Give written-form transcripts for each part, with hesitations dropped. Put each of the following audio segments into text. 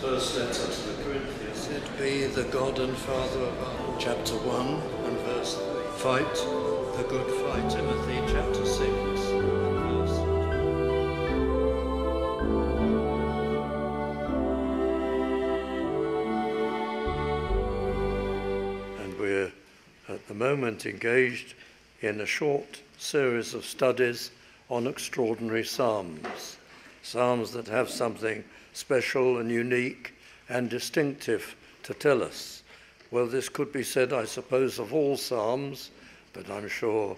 First letter to the Corinthians. Blessed be the God and Father of our chapter 1 and verse 3. Fight the good fight. Timothy chapter 6 and verse 2. And we're at the moment engaged in a short series of studies on extraordinary psalms. Psalms that have something special and unique and distinctive to tell us. Well, this could be said, I suppose, of all psalms, but I'm sure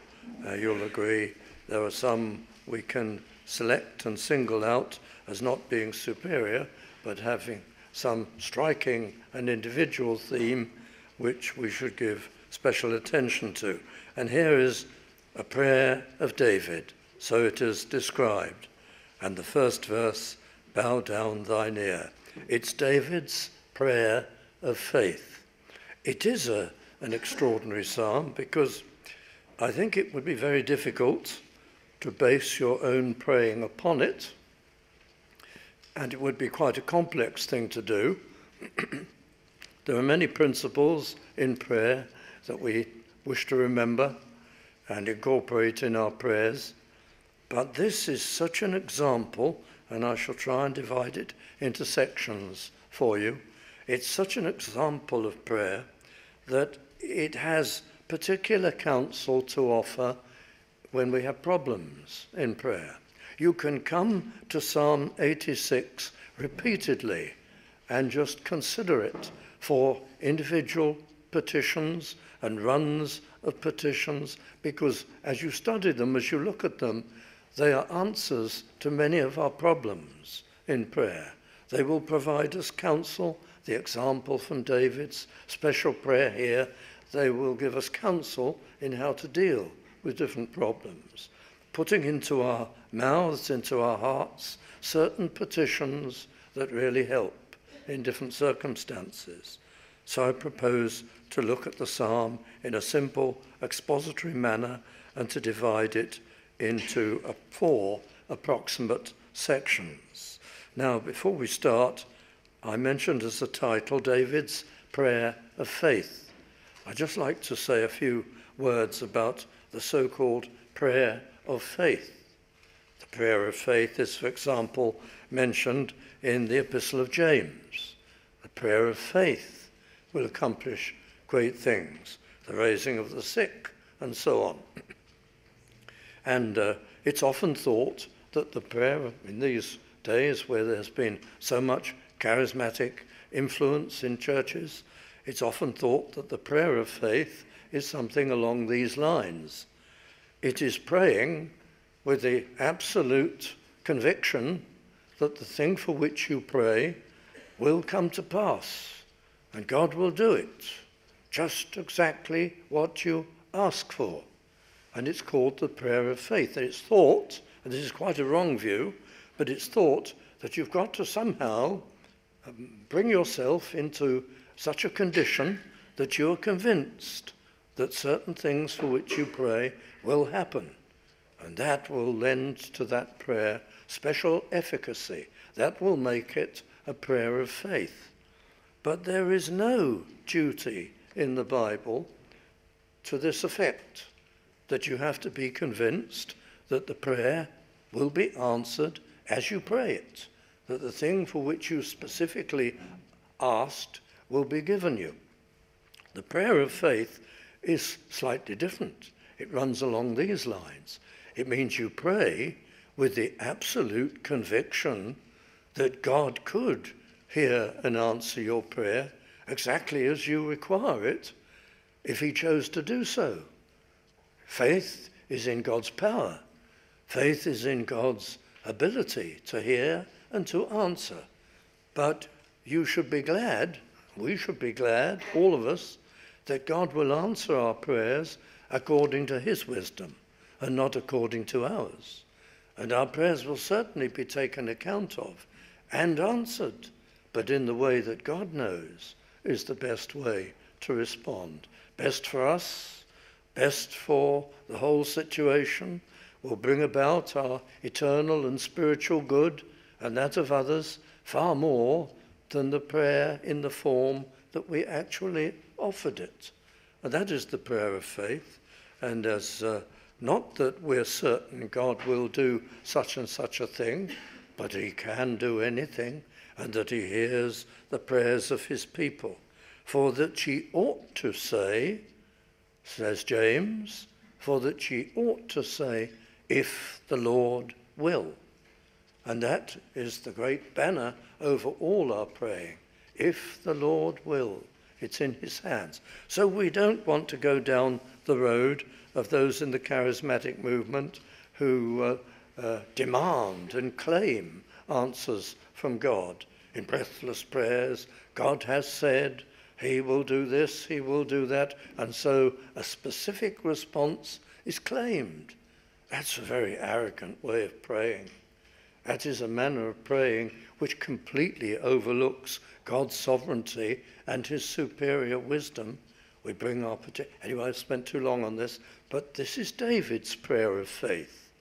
you'll agree there are some we can select and single out as not being superior, but having some striking and individual theme which we should give special attention to. And here is a prayer of David, so it is described. And the first verse, bow down thine ear. It's David's prayer of faith. It is an extraordinary psalm because I think it would be very difficult to base your own praying upon it, and it would be quite a complex thing to do. There are many principles in prayer that we wish to remember and incorporate in our prayers, but this is such an example, and I shall try and divide it into sections for you. It's such an example of prayer that it has particular counsel to offer when we have problems in prayer. You can come to Psalm 86 repeatedly and just consider it for individual petitions and runs of petitions, because as you study them, as you look at them, they are answers to many of our problems in prayer. They will provide us counsel, the example from David's special prayer here. They will give us counsel in how to deal with different problems, putting into our mouths, into our hearts, certain petitions that really help in different circumstances. So I propose to look at the psalm in a simple expository manner and to divide it into 4 approximate sections. Now, before we start, I mentioned as a title David's Prayer of Faith. I'd just like to say a few words about the so-called prayer of faith. The prayer of faith is, for example, mentioned in the Epistle of James. The prayer of faith will accomplish great things, the raising of the sick, and so on. And it's often thought that the prayer in these days where there's been so much charismatic influence in churches, it's often thought that the prayer of faith is something along these lines. It is praying with the absolute conviction that the thing for which you pray will come to pass, and God will do it, just exactly what you ask for. And it's called the prayer of faith. And it's thought, and this is quite a wrong view, but it's thought that you've got to somehow bring yourself into such a condition that you're convinced that certain things for which you pray will happen. And that will lend to that prayer special efficacy. That will make it a prayer of faith. But there is no duty in the Bible to this effect, that you have to be convinced that the prayer will be answered as you pray it, that the thing for which you specifically asked will be given you. The prayer of faith is slightly different. It runs along these lines. It means you pray with the absolute conviction that God could hear and answer your prayer exactly as you require it if he chose to do so. Faith is in God's power. Faith is in God's ability to hear and to answer. But you should be glad, we should be glad, all of us, that God will answer our prayers according to his wisdom and not according to ours. And our prayers will certainly be taken account of and answered, but in the way that God knows is the best way to respond. Best for us, best for the whole situation, will bring about our eternal and spiritual good and that of others far more than the prayer in the form that we actually offered it. And that is the prayer of faith. And as not that we're certain God will do such and such a thing, but he can do anything, and that he hears the prayers of his people. For that ye ought to say, says James, for that ye ought to say, if the Lord will. And that is the great banner over all our praying. If the Lord will, it's in his hands. So we don't want to go down the road of those in the charismatic movement who demand and claim answers from God. In breathless prayers, God has said, he will do this, he will do that, and so a specific response is claimed. That's a very arrogant way of praying. That is a manner of praying which completely overlooks God's sovereignty and his superior wisdom. We bring our anyway, I've spent too long on this, but this is David's prayer of faith.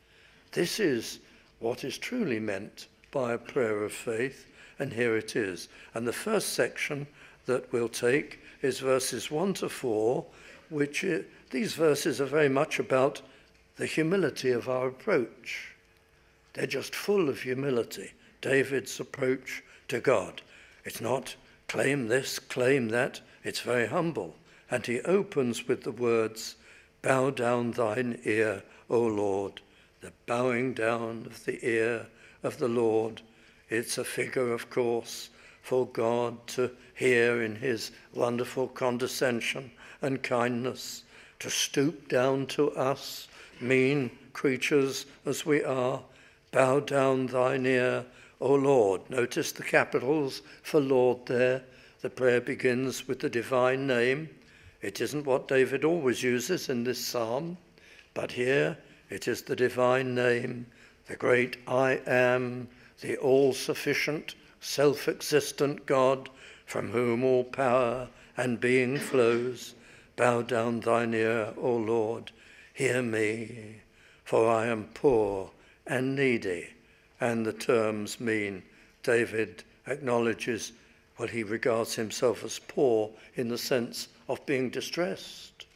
This is what is truly meant by a prayer of faith, and here it is. And the first section that we'll take is verses 1 to 4, which these verses are very much about the humility of our approach. They're just full of humility, David's approach to God. It's not claim this, claim that. It's very humble. And he opens with the words, bow down thine ear, O Lord. The bowing down of the ear of the Lord. It's a figure, of course, for God to hear in his wonderful condescension and kindness, to stoop down to us, mean creatures as we are. Bow down thine ear, O Lord. Notice the capitals for Lord there. The prayer begins with the divine name. It isn't what David always uses in this psalm, but here it is the divine name, the great I am, the all-sufficient, self-existent God, from whom all power and being flows. Bow down thine ear, O Lord, hear me, for I am poor and needy. And the terms mean David acknowledges, well, he regards himself as poor in the sense of being distressed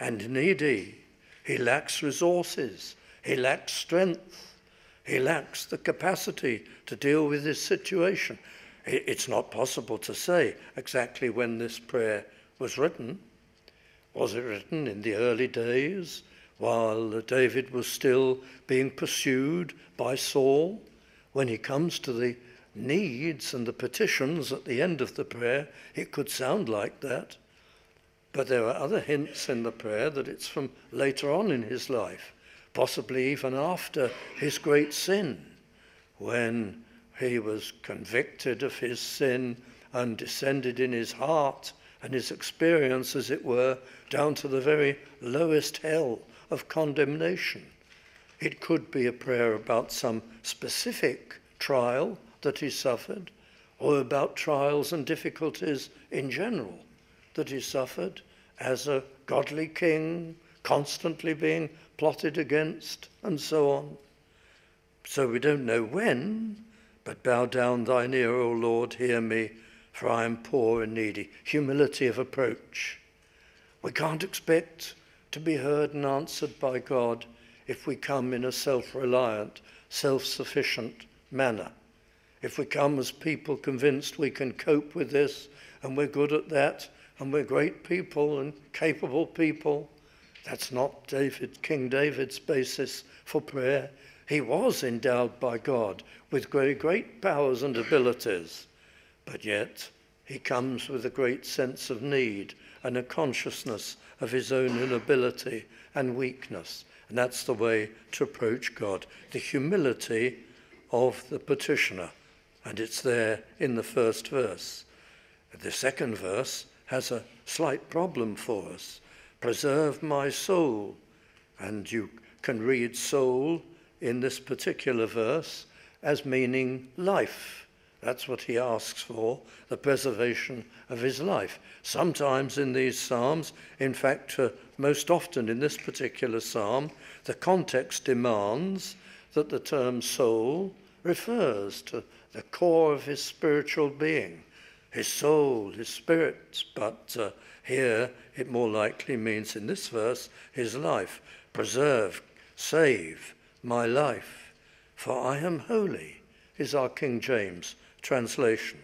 and needy. He lacks resources. He lacks strength. He lacks the capacity to deal with his situation. It's not possible to say exactly when this prayer was written. Was it written in the early days while David was still being pursued by Saul? When he comes to the needs and the petitions at the end of the prayer, it could sound like that. But there are other hints in the prayer that it's from later on in his life, possibly even after his great sin, when he was convicted of his sin and descended in his heart and his experience, as it were, down to the very lowest hell of condemnation. It could be a prayer about some specific trial that he suffered, or about trials and difficulties in general that he suffered as a godly king, constantly being plotted against, and so on. So we don't know when, but bow down thine ear, O Lord, hear me, for I am poor and needy. Humility of approach. We can't expect to be heard and answered by God if we come in a self-reliant, self-sufficient manner. If we come as people convinced we can cope with this, and we're good at that, and we're great people and capable people, that's not King David's basis for prayer. He was endowed by God with very great powers and abilities, but yet he comes with a great sense of need and a consciousness of his own inability and weakness. And that's the way to approach God, the humility of the petitioner. And it's there in the first verse. The second verse has a slight problem for us. Preserve my soul. And you can read soul in this particular verse as meaning life. That's what he asks for, the preservation of his life. Sometimes in these psalms, in fact, most often in this particular psalm, the context demands that the term soul refers to the core of his spiritual being, his soul, his spirit. But here it more likely means in this verse his life. Preserve, save my life, for I am holy, is our King James translation.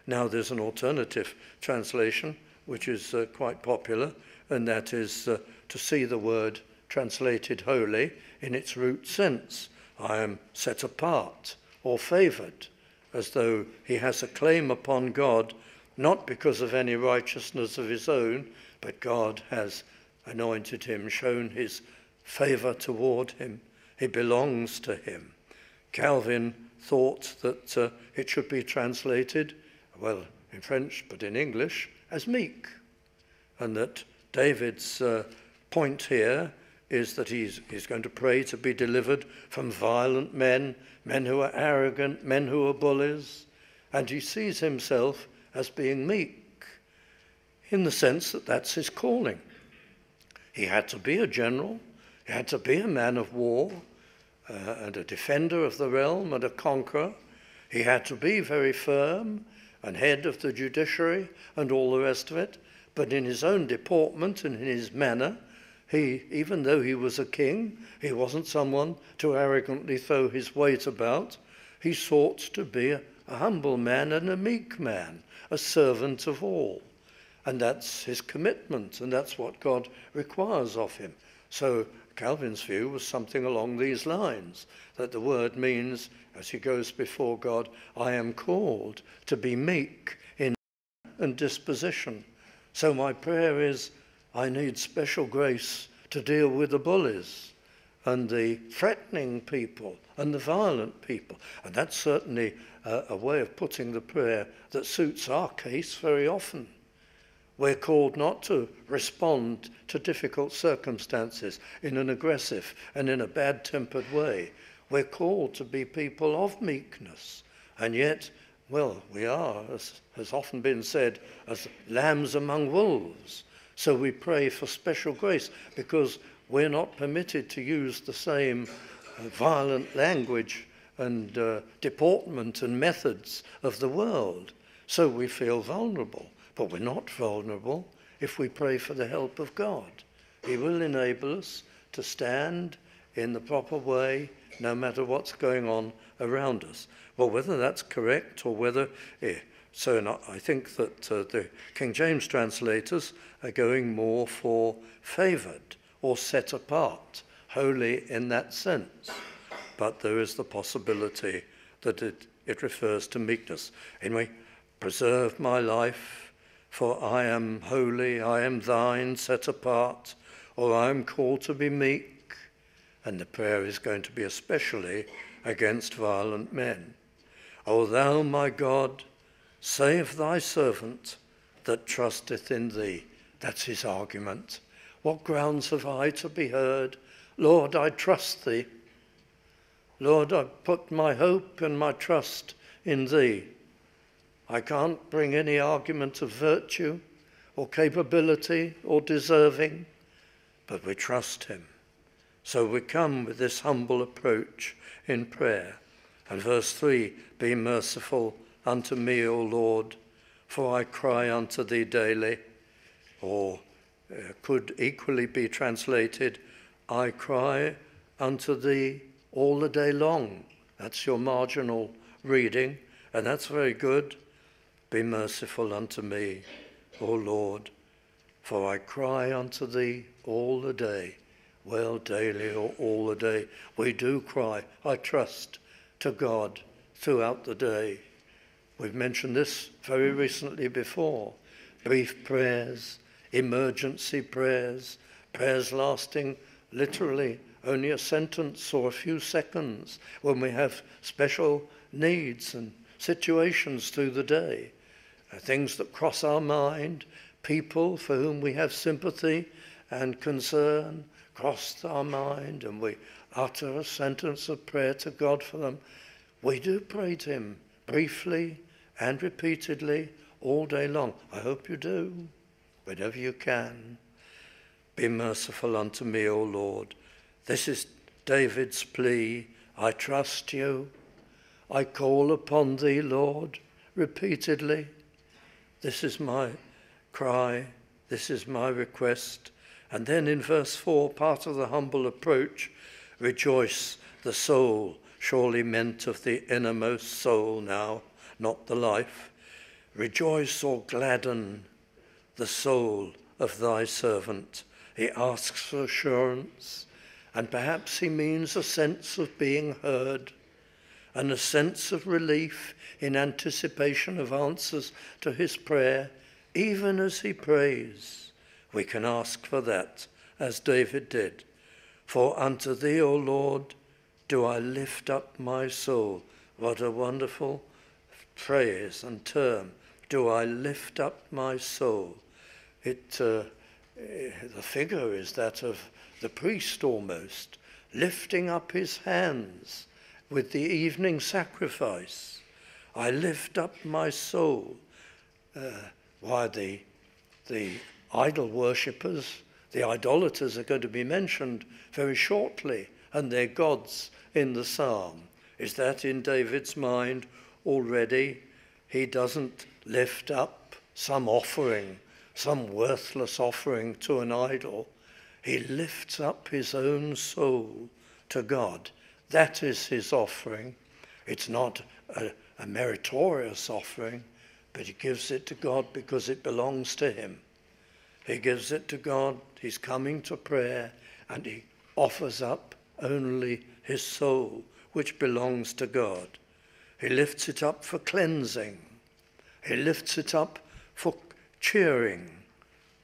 Now there's an alternative translation which is quite popular, and that is to see the word translated holy in its root sense. I am set apart or favoured, as though he has a claim upon God, not because of any righteousness of his own, but God has anointed him, shown his favour toward him. He belongs to him. Calvin thought that it should be translated, well, in French, but in English, as meek. And that David's point here is that he's going to pray to be delivered from violent men, men who are arrogant, men who are bullies. And he sees himself as being meek, in the sense that that's his calling. He had to be a general, he had to be a man of war, and a defender of the realm and a conqueror. He had to be very firm and head of the judiciary and all the rest of it. But in his own deportment and in his manner, he, even though he was a king, he wasn't someone to arrogantly throw his weight about. He sought to be a humble man and a meek man, a servant of all. And that's his commitment, and that's what God requires of him. So Calvin's view was something along these lines, that the word means, as he goes before God, I am called to be meek in and disposition. So my prayer is, I need special grace to deal with the bullies and the threatening people and the violent people. And that's certainly a way of putting the prayer that suits our case very often. We're called not to respond to difficult circumstances in an aggressive and in a bad-tempered way. We're called to be people of meekness. And yet, well, we are, as has often been said, as lambs among wolves. So we pray for special grace because we're not permitted to use the same violent language and deportment and methods of the world. So we feel vulnerable. But we're not vulnerable if we pray for the help of God. He will enable us to stand in the proper way no matter what's going on around us. Well, whether that's correct or whether... I think that the King James translators are going more for favoured or set apart, holy in that sense. But there is the possibility that it refers to meekness. Anyway, preserve my life, for I am holy, I am thine, set apart, or I am called to be meek. And the prayer is going to be especially against violent men. O thou, my God, save thy servant that trusteth in thee. That's his argument. What grounds have I to be heard? Lord, I trust thee. Lord, I put my hope and my trust in thee. I can't bring any argument of virtue or capability or deserving, but we trust him. So we come with this humble approach in prayer. And verse 3, be merciful unto me, O Lord, for I cry unto thee daily. Or could equally be translated, I cry unto thee all the day long. That's your marginal reading, and that's very good. Be merciful unto me, O Lord, for I cry unto thee all the day. Well, daily or all the day. We do cry, I trust, to God throughout the day. We've mentioned this very recently before. Brief prayers, emergency prayers, prayers lasting literally only a sentence or a few seconds when we have special needs and situations through the day. Things that cross our mind, people for whom we have sympathy and concern cross our mind, and we utter a sentence of prayer to God for them. We do pray to him briefly and repeatedly all day long. I hope you do, whenever you can. Be merciful unto me, O Lord. This is David's plea. I trust you. I call upon thee, Lord, repeatedly. This is my cry, this is my request. And then in verse 4, part of the humble approach, rejoice the soul, surely meant of the innermost soul now, not the life. Rejoice or gladden the soul of thy servant. He asks for assurance, and perhaps he means a sense of being heard and a sense of relief in anticipation of answers to his prayer. Even as he prays, we can ask for that, as David did. For unto thee, O Lord, do I lift up my soul. What a wonderful phrase and term. Do I lift up my soul? The figure is that of the priest almost, lifting up his hands with the evening sacrifice. I lift up my soul. Why the idol worshippers, the idolaters are going to be mentioned very shortly, and their gods in the psalm. Is that in David's mind already? He doesn't lift up some offering, some worthless offering to an idol. He lifts up his own soul to God. That is his offering. It's not a meritorious offering, but he gives it to God because it belongs to him. He gives it to God. He's coming to prayer, and he offers up only his soul, which belongs to God. He lifts it up for cleansing. He lifts it up for cheering.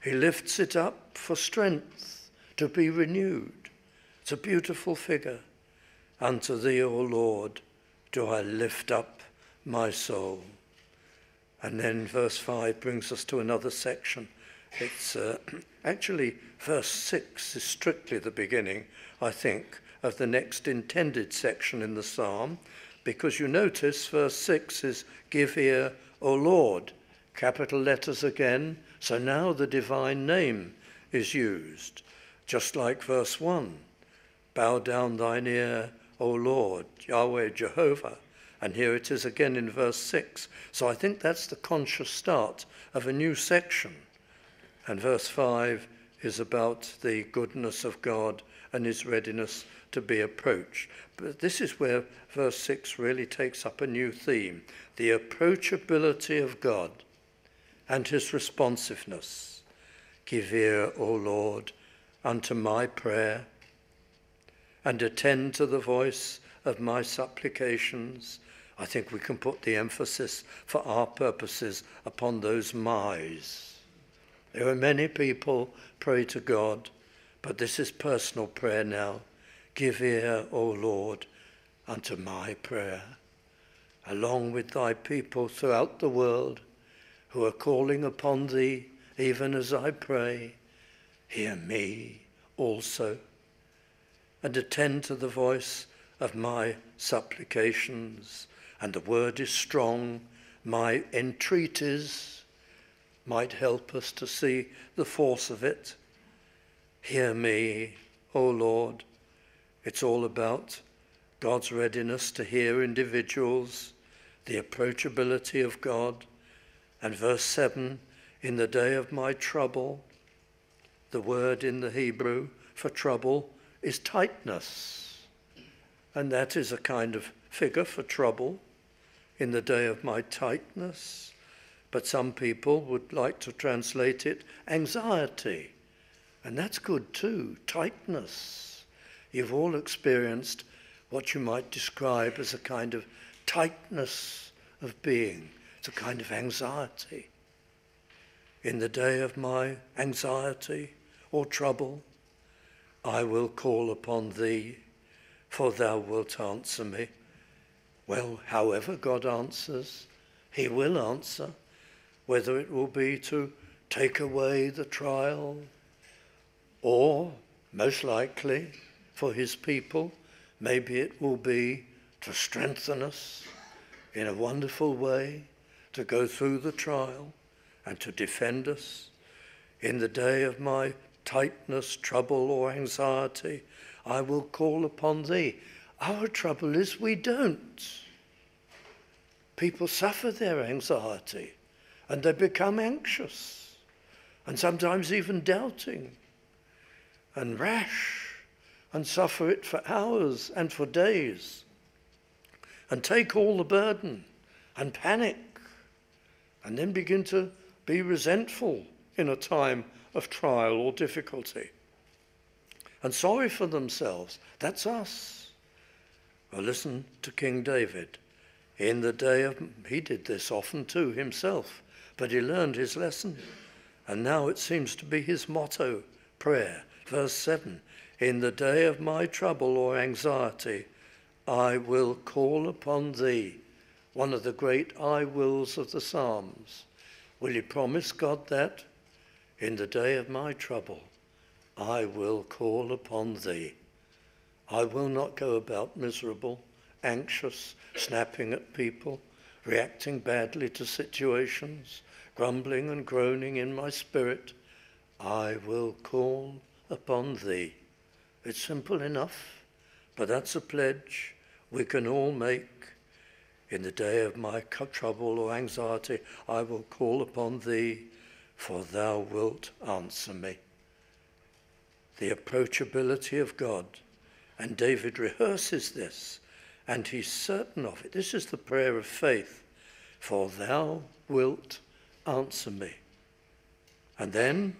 He lifts it up for strength, to be renewed. It's a beautiful figure. Unto thee, O Lord, do I lift up my soul. And then verse 5 brings us to another section. It's actually verse 6 is strictly the beginning, I think, of the next intended section in the psalm, because you notice verse 6 is give ear, O Lord, capital letters again. So now the divine name is used, just like verse 1. Bow down thine ear, O Lord, Yahweh, Jehovah. And here it is again in verse 6. So I think that's the conscious start of a new section. And verse 5 is about the goodness of God and his readiness to be approached. But this is where verse 6 really takes up a new theme, the approachability of God and his responsiveness. Give ear, O Lord, unto my prayer, and attend to the voice of my supplications. I think we can put the emphasis for our purposes upon those my's. There are many people pray to God, but this is personal prayer now. Give ear, O Lord, unto my prayer, along with thy people throughout the world who are calling upon thee, even as I pray. Hear me also, and attend to the voice of my supplications. And the word is strong. My entreaties might help us to see the force of it. Hear me, O Lord. It's all about God's readiness to hear individuals, the approachability of God. And verse 7, in the day of my trouble, the word in the Hebrew for trouble is tightness. And that is a kind of figure for trouble, in the day of my tightness. But some people would like to translate it anxiety. And that's good too, tightness. You've all experienced what you might describe as a kind of tightness of being. It's a kind of anxiety. In the day of my anxiety or trouble, I will call upon thee, for thou wilt answer me. Well, however God answers, he will answer. Whether it will be to take away the trial, or, most likely, for his people, maybe it will be to strengthen us in a wonderful way, to go through the trial and to defend us. In the day of my tightness, trouble, or anxiety, I will call upon thee. Our trouble is we don't. people suffer their anxiety and they become anxious and sometimes even doubting and rash and suffer it for hours and for days and take all the burden and panic and then begin to be resentful in a time of trial or difficulty and sorry for themselves. That's us. Well, listen to King David. In the day of, he did this often too himself, but he learned his lesson. And now it seems to be his motto prayer. Verse 7, in the day of my trouble or anxiety, I will call upon thee. One of the great I wills of the Psalms. Will you promise God that? In the day of my trouble, I will call upon thee. I will not go about miserable, anxious, snapping at people, reacting badly to situations, grumbling and groaning in my spirit. I will call upon thee. It's simple enough, but that's a pledge we can all make. In the day of my trouble or anxiety, I will call upon thee, for thou wilt answer me. The approachability of God. And David rehearses this, and he's certain of it. This is the prayer of faith. For thou wilt answer me. And then,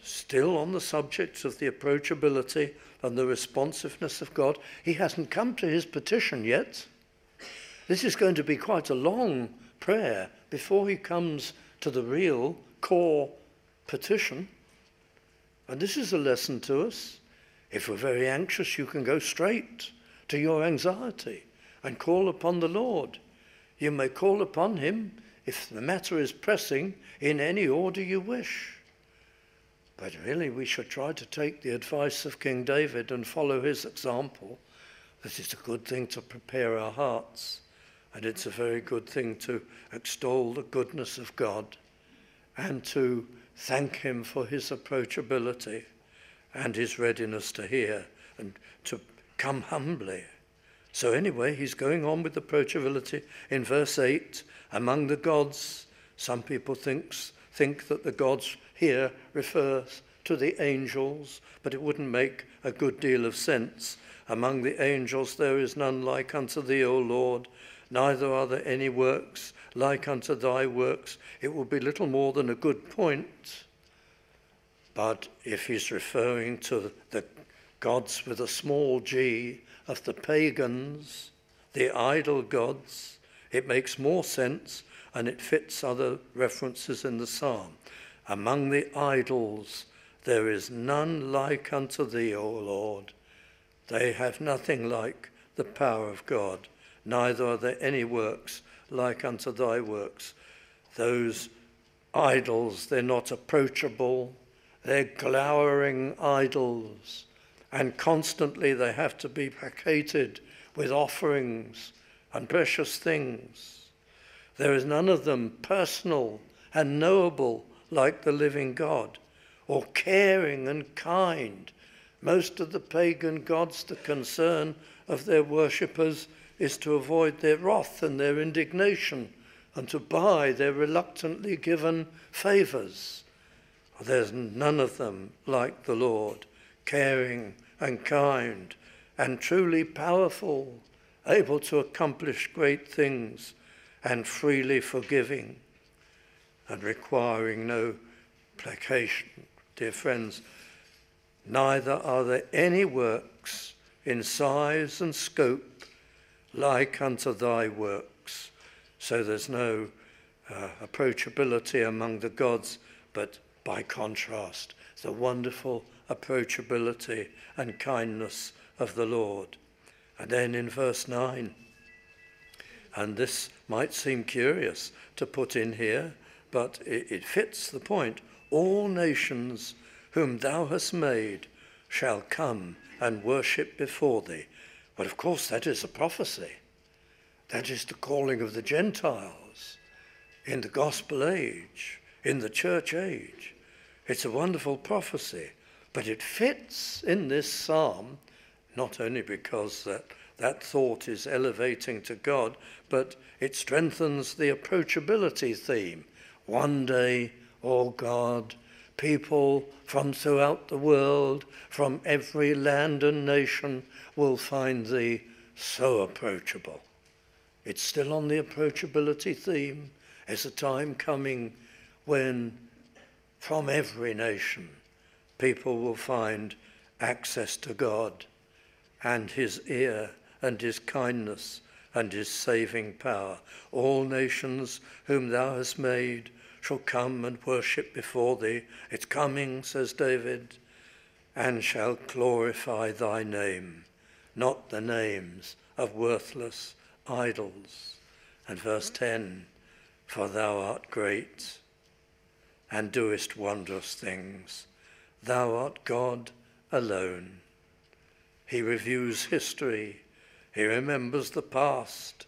still on the subject of the approachability and the responsiveness of God, he hasn't come to his petition yet. This is going to be quite a long prayer before he comes to the real core petition. And this is a lesson to us. If we're very anxious, you can go straight to your anxiety and call upon the Lord. You may call upon him, if the matter is pressing, in any order you wish. But really, we should try to take the advice of King David and follow his example. That it's a good thing to prepare our hearts, and it's a very good thing to extol the goodness of God and to thank him for his approachability and his readiness to hear and to come humbly. So anyway, he's going on with approachability. In verse 8, among the gods, some people think that the gods here refers to the angels, but it wouldn't make a good deal of sense. Among the angels there is none like unto thee, O Lord, neither are there any works like unto thy works. It would be little more than a good point. But if he's referring to the gods with a small g of the pagans, the idol gods, it makes more sense and it fits other references in the psalm. Among the idols there is none like unto thee, O Lord. They have nothing like the power of God, neither are there any works like unto thy works. Those idols, they're not approachable. They're glowering idols, and constantly they have to be placated with offerings and precious things. There is none of them personal and knowable like the living God, or caring and kind. Most of the pagan gods, the concern of their worshippers is to avoid their wrath and their indignation and to buy their reluctantly given favours. There's none of them like the Lord, caring and kind and truly powerful, able to accomplish great things and freely forgiving and requiring no placation. Dear friends, neither are there any works in size and scope like unto thy works. So there's no approachability among the gods, but by contrast, the wonderful approachability and kindness of the Lord. And then in verse 9, and this might seem curious to put in here, but it fits the point. All nations whom thou hast made shall come and worship before thee. But of course that is a prophecy. That is the calling of the Gentiles in the gospel age, in the church age. It's a wonderful prophecy, but it fits in this psalm, not only because that that thought is elevating to God, but it strengthens the approachability theme. One day, O God, people from throughout the world, from every land and nation, will find thee so approachable. It's still on the approachability theme. There's a time coming when from every nation people will find access to God and his ear and his kindness and his saving power. All nations whom thou hast made shall come and worship before thee. It's coming, says David, and shall glorify thy name, not the names of worthless idols. And verse 10, for thou art great and doest wondrous things. Thou art God alone. He reviews history. He remembers the past.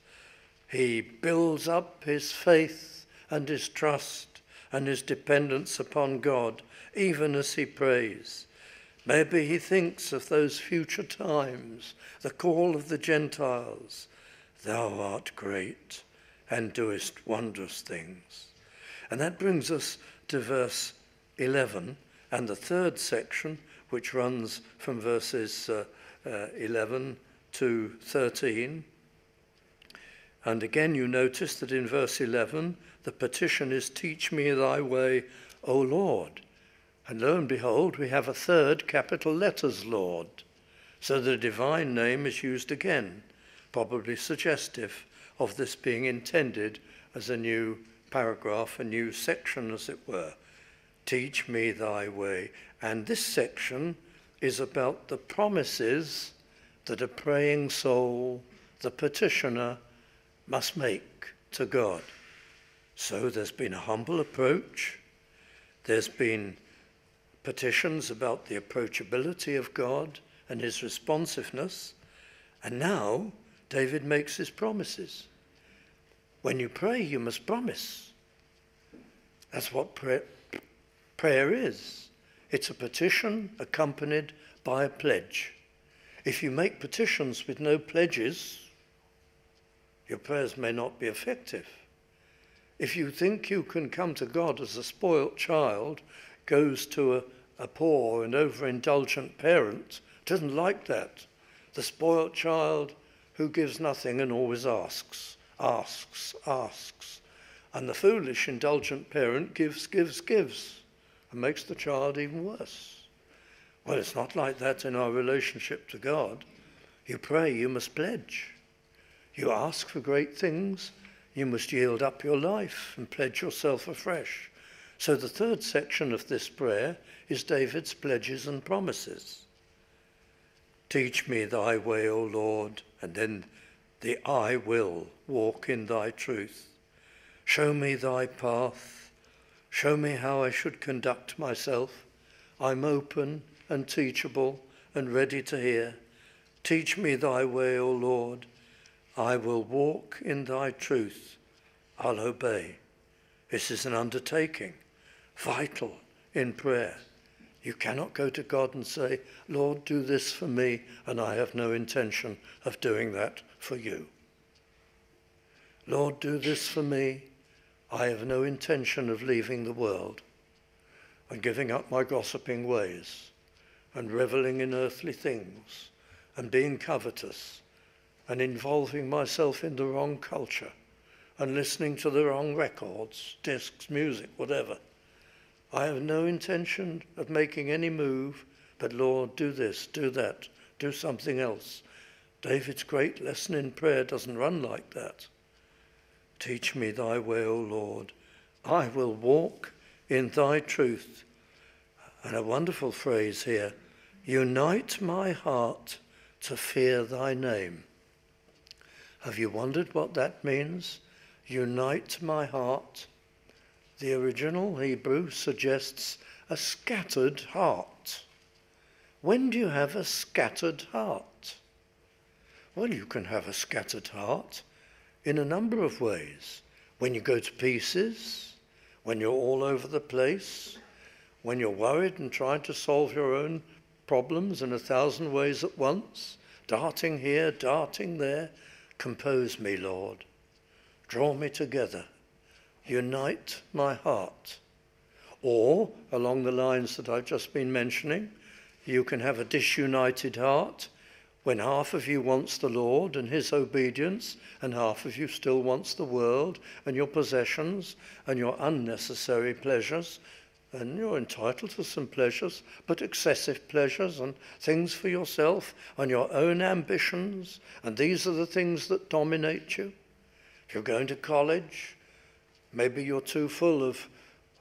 He builds up his faith and his trust and his dependence upon God, even as he prays. Maybe he thinks of those future times, the call of the Gentiles. Thou art great and doest wondrous things. And that brings us to verse 11 and the third section, which runs from verses 11 to 13. And again you notice that in verse 11 the petition is, teach me thy way, O Lord. And lo and behold, we have a third capital letters Lord. So the divine name is used again, probably suggestive of this being intended as a new paragraph, a new section as it were. Teach me thy way. And this section is about the promises that a praying soul, the petitioner, must make to God. So there's been a humble approach. There's been petitions about the approachability of God and his responsiveness. And now David makes his promises. When you pray, you must promise. That's what prayer is. It's a petition accompanied by a pledge. If you make petitions with no pledges, your prayers may not be effective. If you think you can come to God as a spoilt child goes to a poor and overindulgent parent, doesn't like that. The spoilt child who gives nothing and always asks. And the foolish, indulgent parent gives, and makes the child even worse. Well, it's not like that in our relationship to God. You pray, you must pledge. You ask for great things, you must yield up your life and pledge yourself afresh. So the third section of this prayer is David's pledges and promises. Teach me thy way, O Lord, and then the I will walk in thy truth. Show me thy path. Show me how I should conduct myself. I'm open and teachable and ready to hear. Teach me thy way, O Lord. I will walk in thy truth. I'll obey. This is an undertaking, vital in prayer. You cannot go to God and say, Lord, do this for me, and I have no intention of doing that for you. Lord, do this for me. I have no intention of leaving the world and giving up my gossiping ways and reveling in earthly things and being covetous and involving myself in the wrong culture and listening to the wrong records, discs, music, whatever. I have no intention of making any move, but Lord, do this, do that, do something else. David's great lesson in prayer doesn't run like that. Teach me thy way, O Lord. I will walk in thy truth. And a wonderful phrase here, unite my heart to fear thy name. Have you wondered what that means? Unite my heart. The original Hebrew suggests a scattered heart. When do you have a scattered heart? Well, you can have a scattered heart in a number of ways. When you go to pieces, when you're all over the place, when you're worried and trying to solve your own problems in 1,000 ways at once. darting here, darting there. Compose me, Lord. Draw me together. Unite my heart. Or, along the lines that I've just been mentioning, you can have a disunited heart when half of you wants the Lord and his obedience, and half of you still wants the world and your possessions and your unnecessary pleasures. And you're entitled to some pleasures, but excessive pleasures and things for yourself and your own ambitions. And these are the things that dominate you. If you're going to college, maybe you're too full of,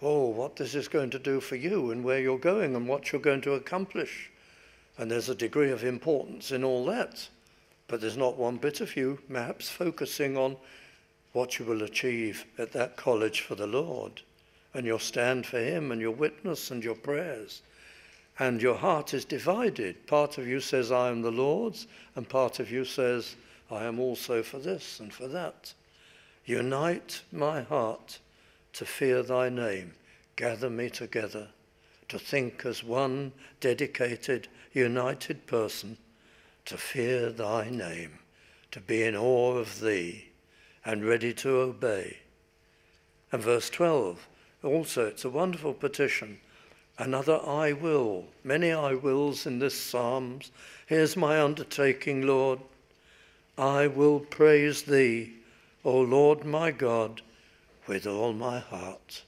what this is going to do for you and where you're going and what you're going to accomplish. And there's a degree of importance in all that. But there's not one bit of you perhaps focusing on what you will achieve at that college for the Lord, and your stand for him and your witness and your prayers. And your heart is divided. Part of you says, I am the Lord's, and part of you says, I am also for this and for that. Unite my heart to fear thy name. Gather me together to think as one dedicated, united person, to fear thy name, to be in awe of thee and ready to obey. And verse 12, also, it's a wonderful petition. Another I will, many I wills in this Psalms. Here's my undertaking, Lord. I will praise thee, O Lord my God, with all my heart.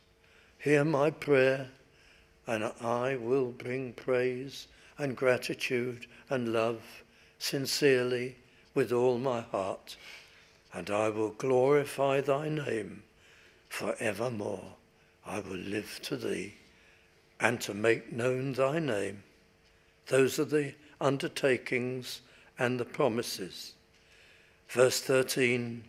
Hear my prayer, and I will bring praise and gratitude and love sincerely with all my heart, and I will glorify thy name forevermore. I will live to thee and to make known thy name. Those are the undertakings and the promises. Verse 13,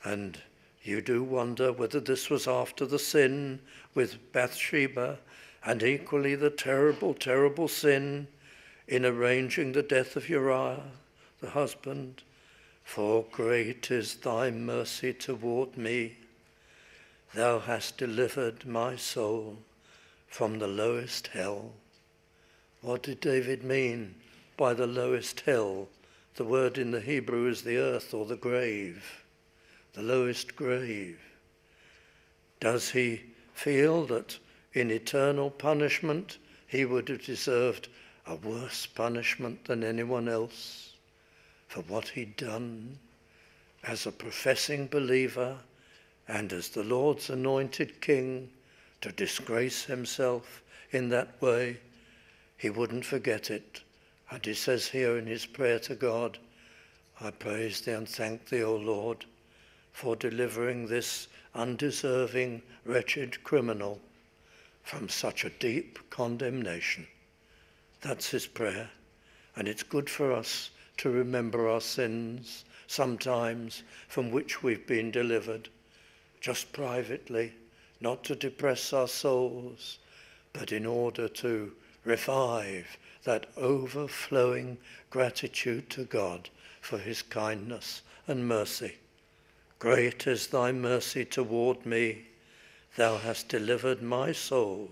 and you do wonder whether this was after the sin with Bathsheba, and equally the terrible, terrible sin in arranging the death of Uriah, the husband. For great is thy mercy toward me. Thou hast delivered my soul from the lowest hell. What did David mean by the lowest hell? The word in the Hebrew is the earth or the grave, the lowest grave. Does he feel that in eternal punishment he would have deserved a worse punishment than anyone else for what he'd done as a professing believer and as the Lord's anointed king, to disgrace himself in that way? He wouldn't forget it. And he says here in his prayer to God, I praise thee and thank thee, O Lord, for delivering this undeserving, wretched criminal from such a deep condemnation. That's his prayer. And it's good for us to remember our sins sometimes from which we've been delivered, just privately, not to depress our souls, but in order to revive that overflowing gratitude to God for his kindness and mercy. Great is thy mercy toward me. Thou hast delivered my soul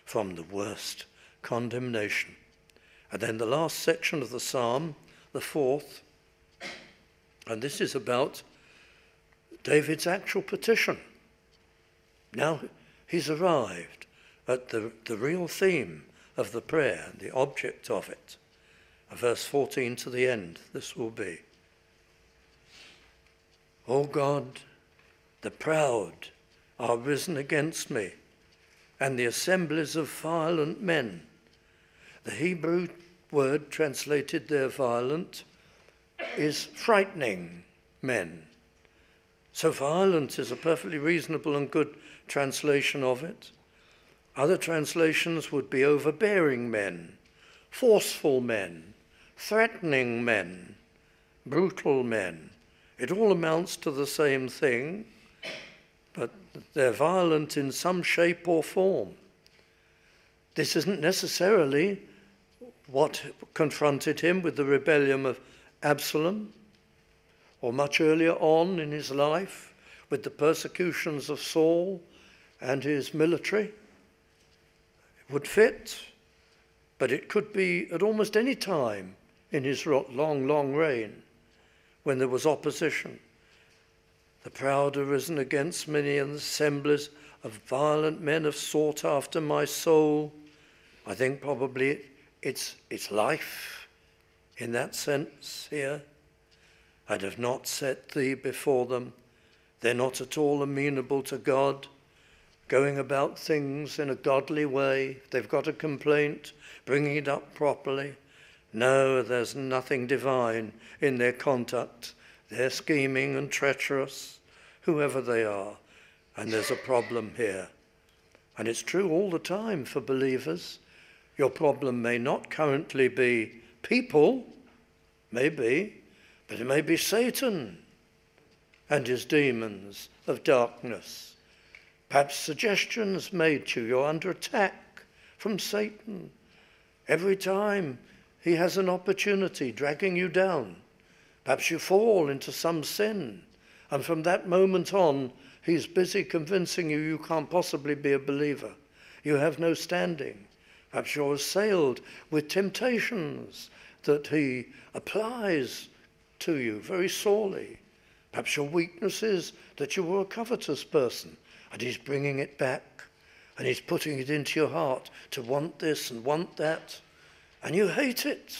from the worst condemnation. And then the last section of the psalm, the fourth, and this is about David's actual petition. Now he's arrived at the real theme of the prayer, the object of it. Verse 14 to the end, this will be. O God, the proud are risen against me, and the assemblies of violent men. The Hebrew word translated there violent is frightening men. So violent is a perfectly reasonable and good translation of it. Other translations would be overbearing men, forceful men, threatening men, brutal men. It all amounts to the same thing, but they're violent in some shape or form. This isn't necessarily what confronted him with the rebellion of Absalom, or much earlier on in his life with the persecutions of Saul and his military. It would fit, but it could be at almost any time in his long, long reign, when there was opposition. The proud are risen against me, and the assemblies of violent men have sought after my soul. I think probably it's life in that sense here. I'd have not set thee before them. They're not at all amenable to God, going about things in a godly way. If they've got a complaint, bringing it up properly. No, there's nothing divine in their conduct. They're scheming and treacherous, whoever they are. And there's a problem here. And it's true all the time for believers. Your problem may not currently be people, maybe, but it may be Satan and his demons of darkness. Perhaps suggestions made to you. You're under attack from Satan. Every time he has an opportunity dragging you down. Perhaps you fall into some sin. And from that moment on, he's busy convincing you can't possibly be a believer. You have no standing. Perhaps you're assailed with temptations that he applies to you very sorely. Perhaps your weakness is that you were a covetous person and he's bringing it back and he's putting it into your heart to want this and want that, and you hate it.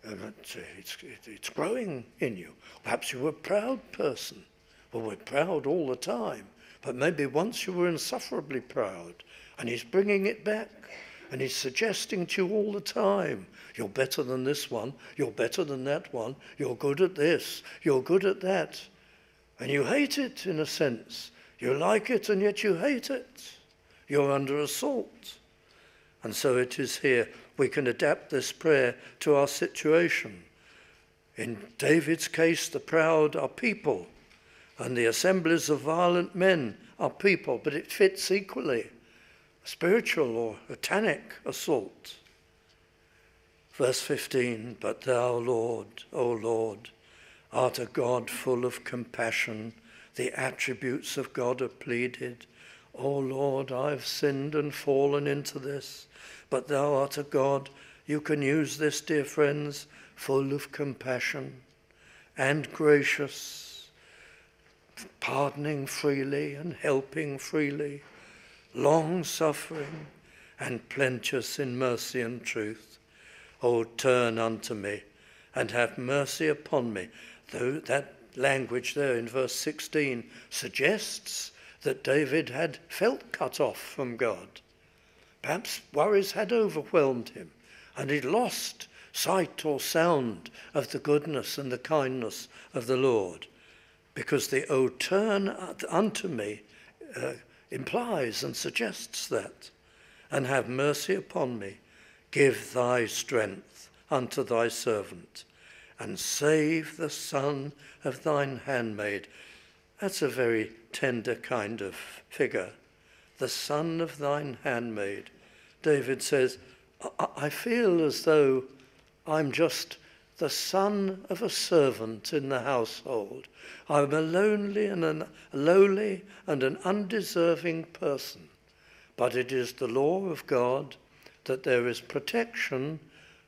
And it's growing in you. Perhaps you were a proud person. Well, we're proud all the time, but maybe once you were insufferably proud, and he's bringing it back, and he's suggesting to you all the time, you're better than this one, you're better than that one, you're good at this, you're good at that. And you hate it in a sense. You like it and yet you hate it. You're under assault. And so it is here. We can adapt this prayer to our situation. In David's case, the proud are people, and the assemblies of violent men are people, but it fits equally. Spiritual or satanic assault. Verse 15, but thou, Lord, O Lord, art a God full of compassion. The attributes of God are pleaded. O Lord, I've sinned and fallen into this, but thou art a God. You can use this, dear friends, full of compassion and gracious, pardoning freely and helping freely, long-suffering and plenteous in mercy and truth. O turn unto me and have mercy upon me. Though that language there in verse 16 suggests that David had felt cut off from God. Perhaps worries had overwhelmed him and he'd lost sight or sound of the goodness and the kindness of the Lord, because the "O turn unto me" implies and suggests that. And have mercy upon me. Give thy strength unto thy servant, and save the son of thine handmaid. That's a very tender kind of figure. The son of thine handmaid. David says, I feel as though I'm just the son of a servant in the household. I'm a lowly and an undeserving person. But it is the law of God that there is protection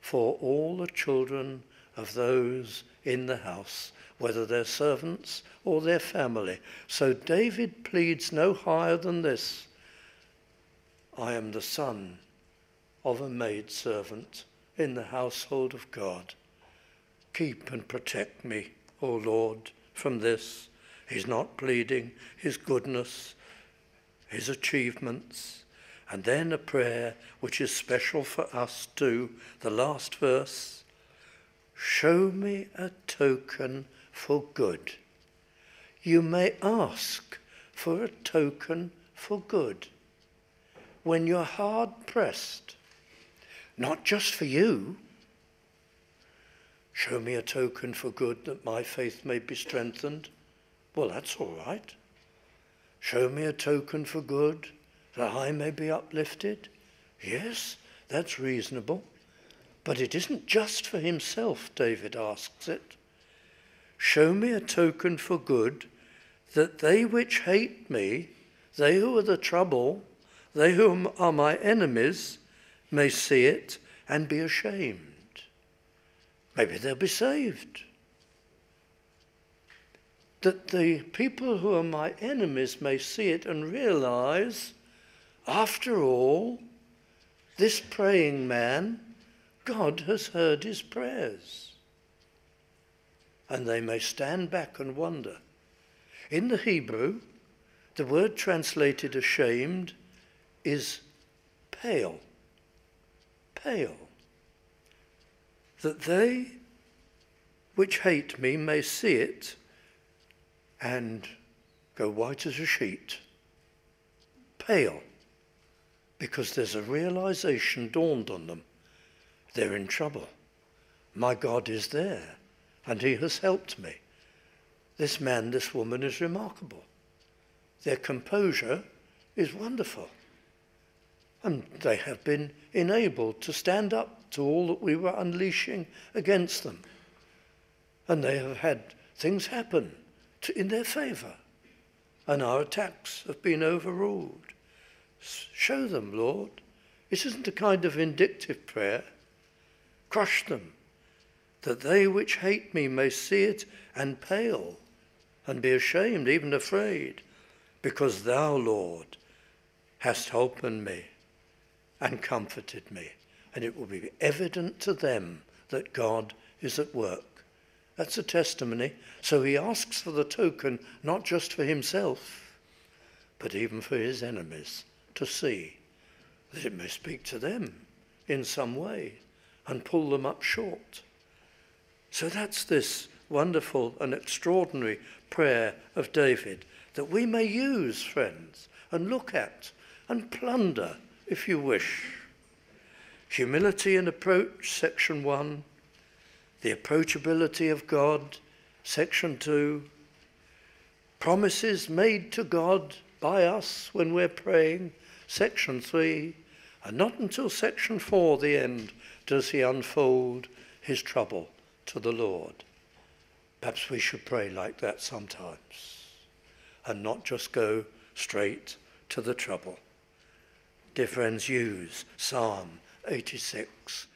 for all the children of those in the house, whether they're servants or their family. So David pleads no higher than this. I am the son of a maidservant in the household of God. Keep and protect me, O Lord, from this. He's not pleading his goodness, his achievements. And then a prayer which is special for us too, the last verse. Show me a token for good. You may ask for a token for good when you're hard pressed, not just for you. Show me a token for good that my faith may be strengthened. Well, that's all right. Show me a token for good that I may be uplifted. Yes, that's reasonable. But it isn't just for himself, David asks it. Show me a token for good that they which hate me, they who are the trouble, they who are my enemies, may see it and be ashamed. Maybe they'll be saved. That the people who are my enemies may see it and realize, after all, this praying man, God has heard his prayers. And they may stand back and wonder. In the Hebrew, the word translated ashamed is pale. Pale. That they which hate me may see it and go white as a sheet. Pale. Because there's a realization dawned on them. They're in trouble. My God is there, and he has helped me. This man, this woman is remarkable. Their composure is wonderful. And they have been enabled to stand up to all that we were unleashing against them. And they have had things happen in their favor. And our attacks have been overruled. Show them, Lord. This isn't a kind of vindictive prayer. Crush them, that they which hate me may see it and pale, and be ashamed, even afraid, because thou, Lord, hast opened me and comforted me. And it will be evident to them that God is at work. That's a testimony. So he asks for the token, not just for himself, but even for his enemies, to see that it may speak to them in some way and pull them up short. So that's this wonderful and extraordinary prayer of David that we may use, friends, and look at and plunder, if you wish. Humility and approach, section 1. The approachability of God, section 2. Promises made to God by us when we're praying, section 3. And not until section 4, the end, does he unfold his trouble to the Lord. Perhaps we should pray like that sometimes and not just go straight to the trouble. Dear friends, use Psalm 86